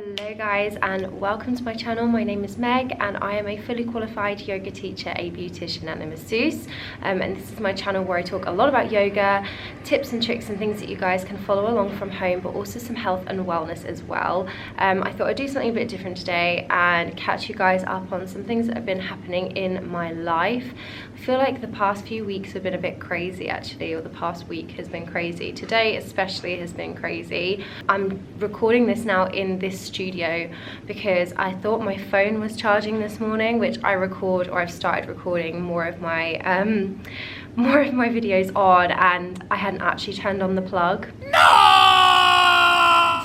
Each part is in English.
Hello guys, and welcome to my channel. My name is Meg and I am a fully qualified yoga teacher, a beautician and a masseuse, and this is my channel where I talk a lot about yoga, tips and tricks and things that you guys can follow along from home, but also some health and wellness as well. I thought I'd do something a bit different today and catch you guys up on some things that have been happening in my life. I feel like the past few weeks have been a bit crazy actually, or the past week has been crazy. Today especially has been crazy. I'm recording this now in this studio because I thought my phone was charging this morning, which I've started recording more of my videos on, and I hadn't actually turned on the plug. No!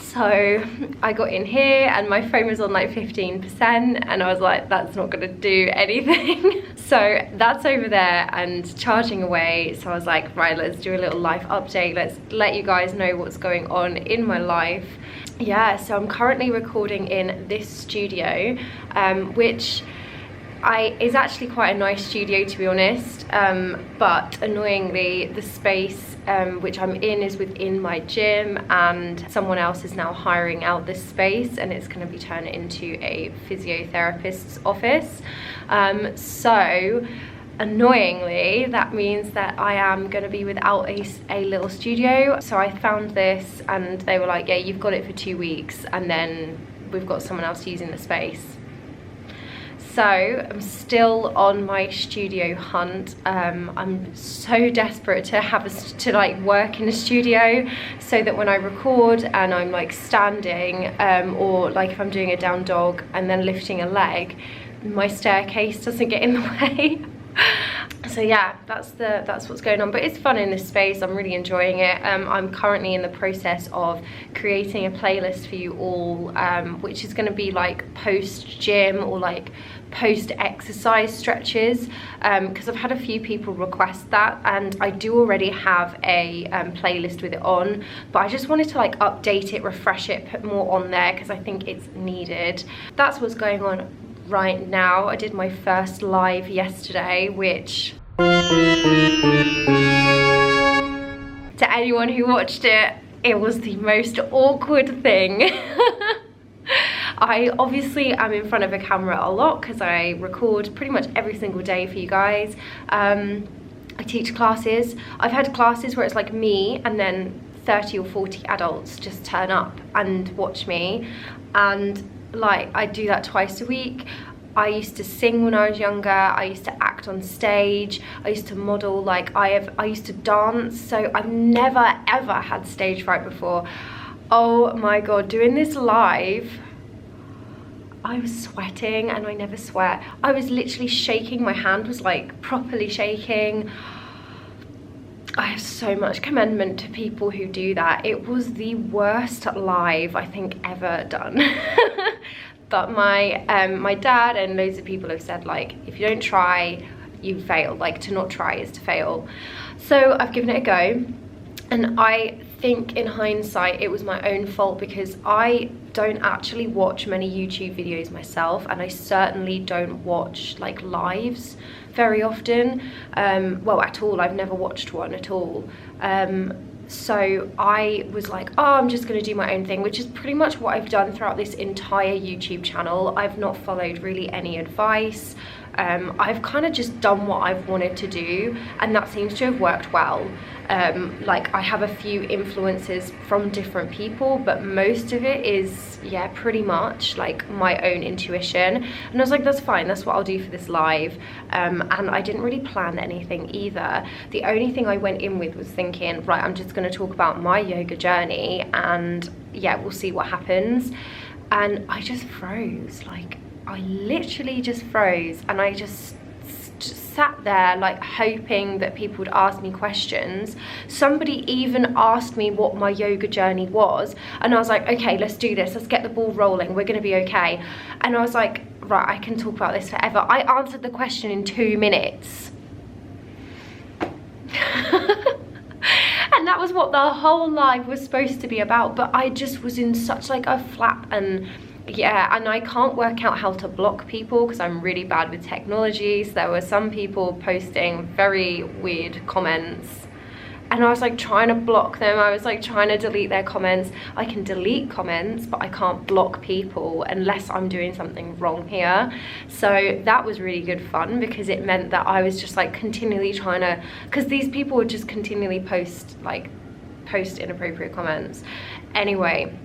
So I got in here and my phone was on like 15% and I was like, that's not gonna do anything. So that's over there and charging away. So I was like, right, let's do a little life update. Let's let you guys know what's going on in my life. Yeah, so I'm currently recording in this studio, which is actually quite a nice studio to be honest, but annoyingly the space which I'm in is within my gym, and someone else is now hiring out this space and it's going to be turned into a physiotherapist's office. So annoyingly that means that I am going to be without a little studio. So I found this and they were like, yeah, you've got it for 2 weeks and then we've got someone else using the space. So I'm still on my studio hunt. I'm so desperate to like work in a studio so that when I record and I'm like standing, or like if I'm doing a down dog and then lifting a leg, my staircase doesn't get in the way. So yeah, that's what's going on, but it's fun in this space. I'm really enjoying it. I'm currently in the process of creating a playlist for you all, which is going to be like post gym or like post exercise stretches, because I've had a few people request that, and I do already have a playlist with it on, but I just wanted to like update it, refresh it, put more on there because I think it's needed. That's what's going on right now. I did my first live yesterday, which to anyone who watched it, it was the most awkward thing. I obviously am in front of a camera a lot because I record pretty much every single day for you guys. I teach classes. I've had classes where it's like me and then 30 or 40 adults just turn up and watch me, and like I do that twice a week. I used to sing when I was younger, I used to act on stage, I used to model, like I used to dance, so I've never ever had stage fright before. Oh my god, doing this live, I was sweating and I never sweat. I was literally shaking, my hand was like properly shaking. I have so much commendament to people who do that. It was the worst live I think ever done. But my dad and loads of people have said like, if you don't try, you fail. Like to not try is to fail. So I've given it a go, and I think in hindsight it was my own fault because I don't actually watch many YouTube videos myself, and I certainly don't watch like lives very often, well at all. I've never watched one at all. So I was like, oh, I'm just going to do my own thing, which is pretty much what I've done throughout this entire YouTube channel. I've not followed really any advice. I've kind of just done what I've wanted to do, and that seems to have worked well. Like I have a few influences from different people, but most of it is, yeah, pretty much like my own intuition. And I was like, that's fine, that's what I'll do for this live. And I didn't really plan anything either. The only thing I went in with was thinking, right, I'm just going to talk about my yoga journey and yeah, we'll see what happens. And I just froze, like I literally just froze, and I just sat there like hoping that people would ask me questions. Somebody even asked me what my yoga journey was, and I was like, okay, let's do this, let's get the ball rolling, we're gonna be okay. And I was like, right, I can talk about this forever. I answered the question in 2 minutes. And that was what the whole live was supposed to be about, but I just was in such like a flap. And yeah, and I can't work out how to block people because I'm really bad with technology. So there were some people posting very weird comments and I was like trying to block them. I was like trying to delete their comments. I can delete comments, but I can't block people unless I'm doing something wrong here. So that was really good fun, because it meant that I was just like continually trying to, because these people would just continually post inappropriate comments. Anyway,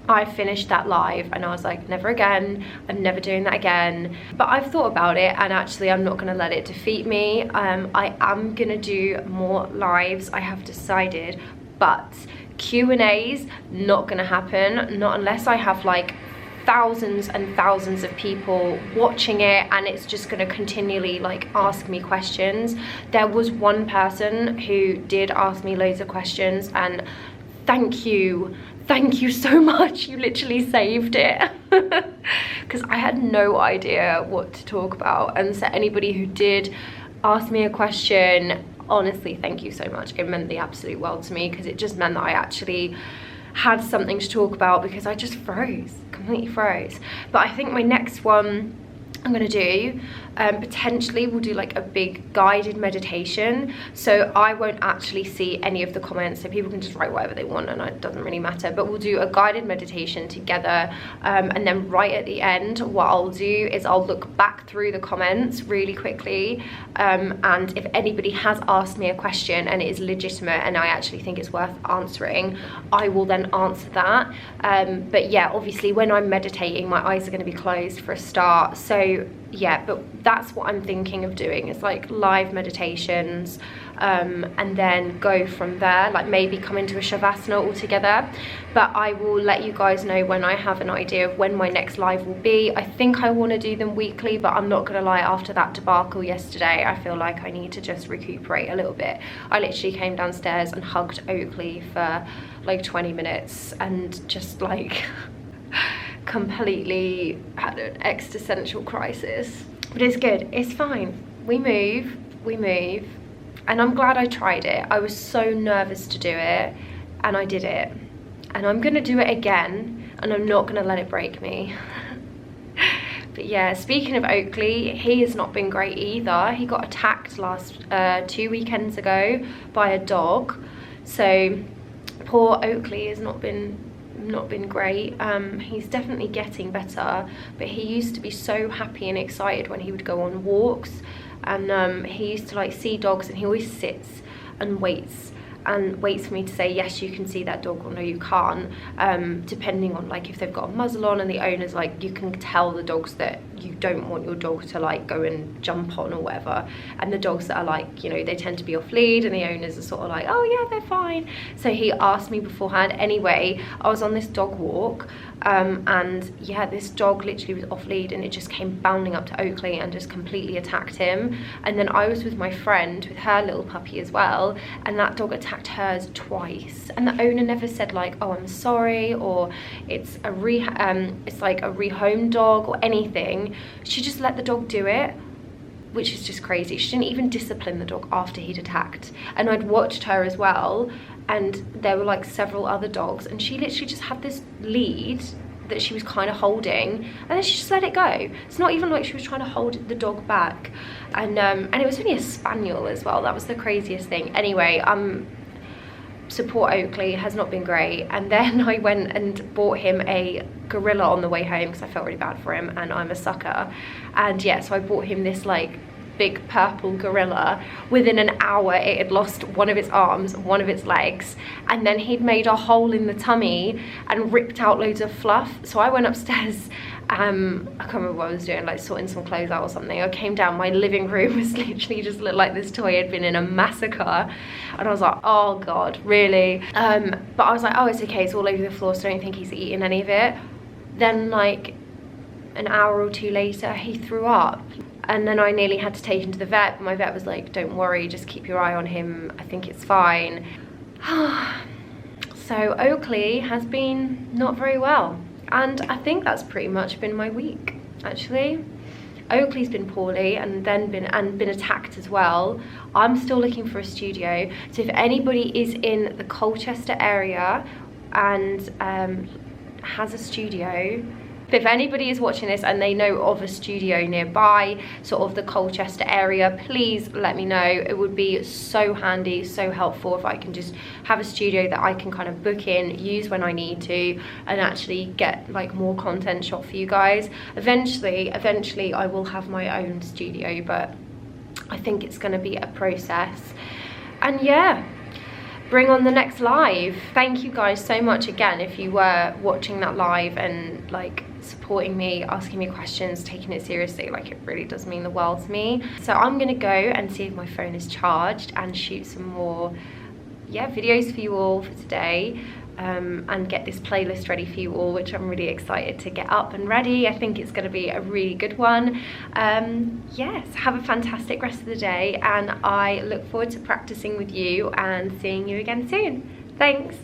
I finished that live and I was like, never again, I'm never doing that again. But I've thought about it, and actually I'm not gonna let it defeat me. I am gonna do more lives, I have decided, but Q&As not gonna happen, not unless I have like thousands and thousands of people watching it and it's just going to continually like ask me questions. There was one person who did ask me loads of questions, and thank you so much, you literally saved it. Because I had no idea what to talk about. And so anybody who did ask me a question, honestly, thank you so much. It meant the absolute world to me, because it just meant that I actually had something to talk about, because I just froze, completely froze. But I think my next one I'm gonna do, potentially we'll do like a big guided meditation, so I won't actually see any of the comments, so people can just write whatever they want and it doesn't really matter. But we'll do a guided meditation together, and then right at the end what I'll do is I'll look back through the comments really quickly, and if anybody has asked me a question and it is legitimate and I actually think it's worth answering, I will then answer that. But yeah, obviously when I'm meditating my eyes are going to be closed for a start, so yeah, but that's what I'm thinking of doing, is like live meditations, and then go from there, like maybe come into a Shavasana altogether. But I will let you guys know when I have an idea of when my next live will be. I think I want to do them weekly, but I'm not gonna lie, after that debacle yesterday, I feel like I need to just recuperate a little bit. I literally came downstairs and hugged Oakley for like 20 minutes and just like completely had an existential crisis. But it's good, it's fine. We move, and I'm glad I tried it. I was so nervous to do it, and I did it. And I'm gonna do it again, and I'm not gonna let it break me. But yeah, speaking of Oakley, he has not been great either. He got attacked 2 weekends ago by a dog. So poor Oakley has not been great. He's definitely getting better, but he used to be so happy and excited when he would go on walks, and he used to like see dogs, and he always sits and waits for me to say yes you can see that dog or no you can't, depending on like if they've got a muzzle on and the owner's like, you can tell the dogs that you don't want your dog to like go and jump on or whatever, and the dogs that are like, you know, they tend to be off lead and the owners are sort of like, oh yeah, they're fine. So he asked me beforehand. Anyway, I was on this dog walk, and yeah, this dog literally was off lead and it just came bounding up to Oakley and just completely attacked him. And then I was with my friend with her little puppy as well, and that dog attacked hers twice, and the owner never said like, oh I'm sorry, or it's a it's like a rehomed dog or anything. She just let the dog do it, which is just crazy. She didn't even discipline the dog after he'd attacked. And I'd watched her as well, and there were like several other dogs, and she literally just had this lead that she was kind of holding, and then she just let it go. It's not even like she was trying to hold the dog back. And it was only a spaniel as well. That was the craziest thing. Anyway, support Oakley has not been great. And then I went and bought him a gorilla on the way home because I felt really bad for him, and I'm a sucker. And yeah, so I bought him this like big purple gorilla. Within an hour it had lost one of its arms, one of its legs, and then he'd made a hole in the tummy and ripped out loads of fluff. So I went upstairs, I can't remember what I was doing, like sorting some clothes out or something. I came down, my living room was literally just looked like this toy had been in a massacre, and I was like, oh god, really? But I was like, oh it's okay, it's all over the floor, so I don't think he's eaten any of it. Then like an hour or two later he threw up, and then I nearly had to take him to the vet, but my vet was like, don't worry, just keep your eye on him, I think it's fine. So Oakley has been not very well, and I think that's pretty much been my week actually. Oakley's been poorly and then been attacked as well. I'm still looking for a studio, so if anybody is in the Colchester area and has a studio, But if anybody is watching this and they know of a studio nearby, sort of the Colchester area, please let me know. It would be so handy, so helpful if I can just have a studio that I can kind of book in, use when I need to, and actually get like more content shot for you guys. Eventually I will have my own studio, but I think it's going to be a process. And yeah, bring on the next live. Thank you guys so much again if you were watching that live and like supporting me, asking me questions, taking it seriously. Like, it really does mean the world to me. So I'm gonna go and see if my phone is charged and shoot some more videos for you all for today, and get this playlist ready for you all, which I'm really excited to get up and ready. I think it's going to be a really good one. Yes, have a fantastic rest of the day, and I look forward to practicing with you and seeing you again soon. Thanks.